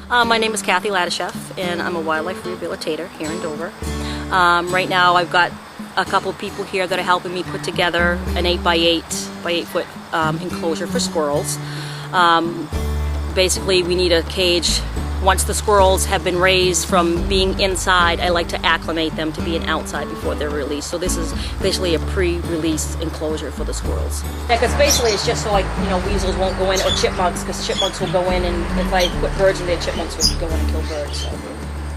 My name is Kathy Ladisheff, and I'm a wildlife rehabilitator here in Dover. Right now I've got a couple of people here that are helping me put together an 8x8 foot enclosure for squirrels. Basically, we need a cage. Once the squirrels have been raised from being inside, I like to acclimate them to being outside before they're released. So this is basically a pre-release enclosure for the squirrels. Yeah, because basically it's just so like, weasels won't go in, or chipmunks, because chipmunks will go in, and if I put birds in there, chipmunks would go in and kill birds. So,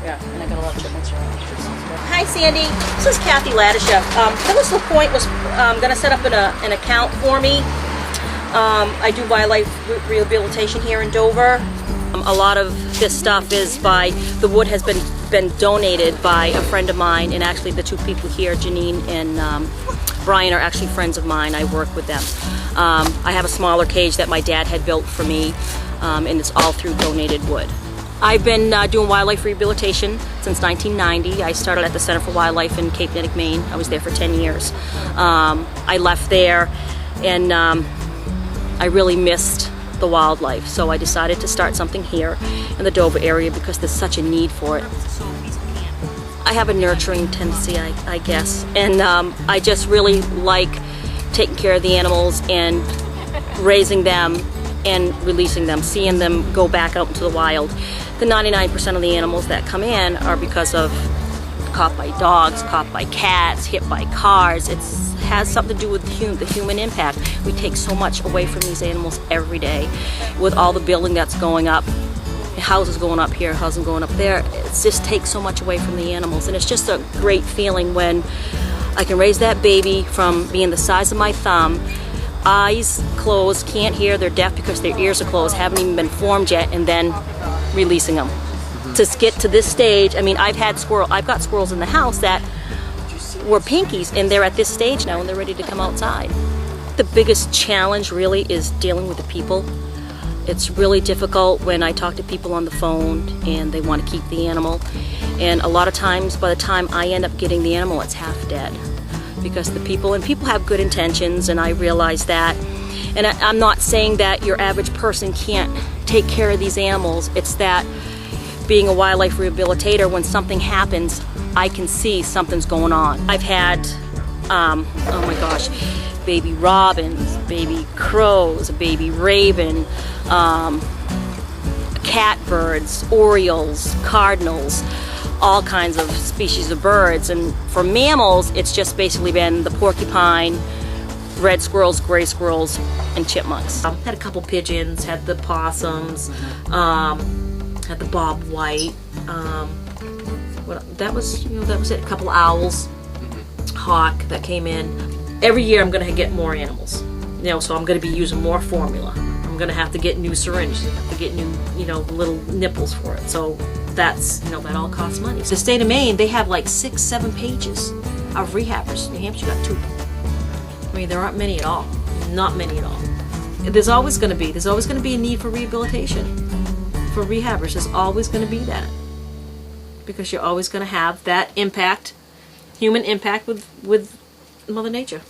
yeah, and I got a lot of chipmunks around. Hi Sandy, this is Kathy Ladisheff. Phyllis LaPointe was going to set up an account for me. I do wildlife rehabilitation here in Dover. A lot of this stuff is the wood has been donated by a friend of mine, and actually the two people here, Janine and Brian, are actually friends of mine. I work with them. I have a smaller cage that my dad had built for me, and it's all through donated wood. I've been doing wildlife rehabilitation since 1990. I started at the Center for Wildlife in Cape Nettic, Maine. I was there for 10 years. I left there, and I really missed the wildlife, so I decided to start something here in the Dover area because there's such a need for it. I have a nurturing tendency, I guess, and I just really like taking care of the animals and raising them and releasing them, seeing them go back out into the wild. The 99% of the animals that come in are because of caught by dogs, caught by cats, hit by cars. It has something to do with the human impact. We take so much away from these animals every day with all the building that's going up, houses going up here, houses going up there. It just takes so much away from the animals, and it's just a great feeling when I can raise that baby from being the size of my thumb, eyes closed, can't hear, they're deaf because their ears are closed, haven't even been formed yet, and then releasing them. To get to this stage, I mean, I've got squirrels in the house that were pinkies, and they're at this stage now and they're ready to come outside. The biggest challenge really is dealing with the people. It's really difficult when I talk to people on the phone and they want to keep the animal, and a lot of times by the time I end up getting the animal, it's half dead because the people have good intentions, and I realize that. And I'm not saying that your average person can't take care of these animals. It's that being a wildlife rehabilitator, when something happens, I can see something's going on. I've had, oh my gosh, baby robins, baby crows, a baby raven, catbirds, orioles, cardinals, all kinds of species of birds. And for mammals, it's just basically been the porcupine, red squirrels, gray squirrels, and chipmunks. Had a couple pigeons, had the possums, had the bobwhite. That was it. A couple owls, hawk that came in. Every year I'm going to get more animals. So I'm going to be using more formula. I'm going to have to get new syringes, have to get new, little nipples for it. So that's, that all costs money. The state of Maine, they have like 6-7 pages of rehabbers. New Hampshire got 2. I mean, there aren't many at all. Not many at all. There's always going to be a need for rehabilitation. For rehabbers, there's always going to be that. Because you're always going to have that impact, human impact with Mother Nature.